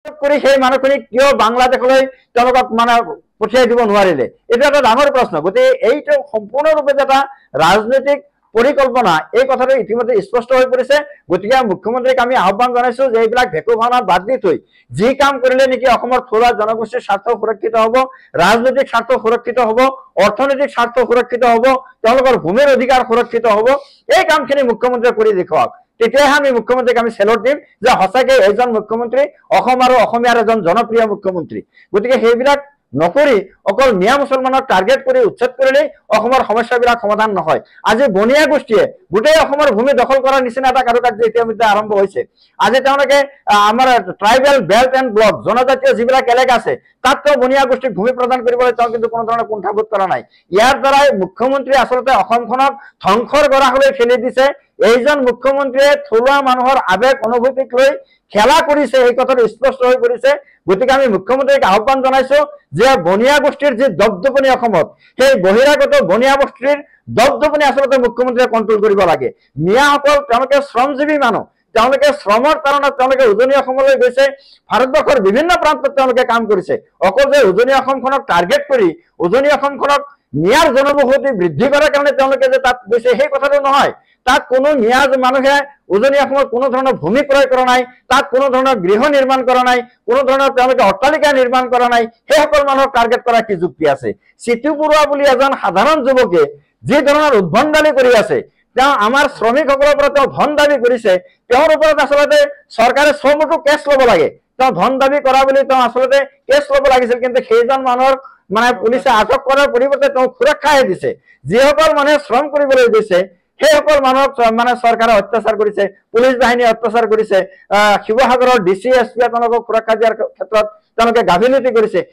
কৰি সেই মানুহখিনিক কিয় বাংলাদেশলৈ তেওঁলোকক মানে পঠিয়াই দিব নোৱাৰিলে, এইটো এটা ডাঙৰ প্ৰশ্ন। গতিকে এইটো সম্পূৰ্ণৰূপে এটা ৰাজনৈতিক পৰিকল্পনা, এই কথাটো ইতিমধ্যে স্পষ্ট হৈ পৰিছে। গতিকে মুখ্যমন্ত্ৰীক আমি আহ্বান জনাইছো যে এইবিলাক ভেকু ভাওনা বাদ দি থৈ যি কাম কৰিলে নেকি অসমৰ থলুৱা জনগোষ্ঠীৰ স্বাৰ্থ সুৰক্ষিত হ'ব, ৰাজনৈতিক স্বাৰ্থ সুৰক্ষিত হ'ব, অৰ্থনৈতিক স্বাৰ্থ সুৰক্ষিত হ'ব, তেওঁলোকৰ ভূমিৰ অধিকাৰ সুৰক্ষিত হ'ব, এই কামখিনি মুখ্যমন্ত্ৰীয়ে কৰি দেখুৱাওক। তেতিয়াহে আমি মুখ্যমন্ত্ৰীক আমি চেলট দিম যে সঁচাকৈ এইজন মুখ্যমন্ত্ৰী অসম আৰু অসমীয়াৰ এজন জনপ্ৰিয় মুখ্যমন্ত্ৰী। গতিকে সেইবিলাক নকৰি অকল মিয়া মুছলমানক টাৰ্গেট কৰি উচ্ছেদ কৰিলেই অসমৰ সমস্যাবিলাক সমাধান নহয়। আজি বনিয়া গোষ্ঠীয়ে গোটেই অসমৰ ভূমি দখল কৰাৰ নিচিনা এটা কাৰুকাৰ্য ইতিমধ্যে আৰম্ভ হৈছে। আজি তেওঁলোকে আমাৰ ট্ৰাইবেল বেল্ট এণ্ড ব্লক, জনজাতীয় যিবিলাক এলেকা আছে তাতকৈ বনিয়া গোষ্ঠীক ভূমি প্ৰদান কৰিবলৈ তেওঁ কিন্তু কোনো ধৰণৰ কুণ্ঠাবোধ কৰা নাই। ইয়াৰ দ্বাৰাই মুখ্যমন্ত্ৰীয়ে আচলতে অসমখনক ধ্বংসৰ গৰাহলৈ ঠেলি দিছে। এইজন মুখ্যমন্ত্ৰীয়ে থলুৱা মানুহৰ আৱেগ অনুভূতিক লৈ খেলা কৰিছে, এই কথাটো স্পষ্ট হৈ পৰিছে। গতিকে আমি মুখ্যমন্ত্ৰীক আহ্বান জনাইছো যে বনিয়া গোষ্ঠীৰ যি দপদপনি অসমত, সেই বহিৰাগত বনিয়া গোষ্ঠীৰ দপদপনি আচলতে মুখ্যমন্ত্ৰীয়ে কণ্ট্ৰল কৰিব লাগে। মিয়াসকল তেওঁলোকে শ্ৰমজীৱী মানুহ, তেওঁলোকে শ্ৰমৰ কাৰণত তেওঁলোকে উজনি অসমলৈ গৈছে, ভাৰতবৰ্ষৰ বিভিন্ন প্ৰান্তত তেওঁলোকে কাম কৰিছে। অকল যে উজনি অসমখনক টাৰ্গেট কৰি উজনি অসমখনক মিয়াৰ জনবসতি বৃদ্ধি কৰাৰ কাৰণে তেওঁলোকে যে তাত গৈছে সেই কথাটো নহয়। তাত কোনো মিয়া মানুহে উজনি অসমত কোনো ধৰণৰ ভূমি ক্ৰয় কৰা নাই, তাত কোনো ধৰণৰ গৃহ নিৰ্মাণ কৰা নাই, কোনো ধৰণৰ তেওঁলোকে অট্টালিকা নিৰ্মাণ কৰা নাই। সেইসকল মানুহক টাৰ্গেট কৰা কি যুক্তি আছে? চিটু বৰুৱা বুলি এজন সাধাৰণ যুৱকে যি ধৰণৰ উদ্ভণ্ডালি কৰি আছে, তেওঁ আমাৰ শ্ৰমিকসকলৰ পৰা তেওঁ ধন দাবী কৰিছে, তেওঁৰ ওপৰত আচলতে চৰকাৰে চমুটো কেছ ল'ব লাগে। তেওঁ ধন দাবী কৰা বুলি তেওঁ আচলতে কেছ ল'ব লাগিছিল, কিন্তু সেইজন মানুহৰ মানে পুলিচে আটক কৰাৰ পৰিৱৰ্তে তেওঁ সুৰক্ষাহে দিছে। যিসকল মানুহে শ্ৰম কৰিবলৈ গৈছে সেইসকল মানুহক মানে চৰকাৰে অত্যাচাৰ কৰিছে, পুলিচ বাহিনীয়ে অত্যাচাৰ কৰিছে, শিৱসাগৰৰ DC SP তেওঁলোকক সুৰক্ষা দিয়াৰ ক্ষেত্ৰত তেওঁলোকে গাফিলতি কৰিছে।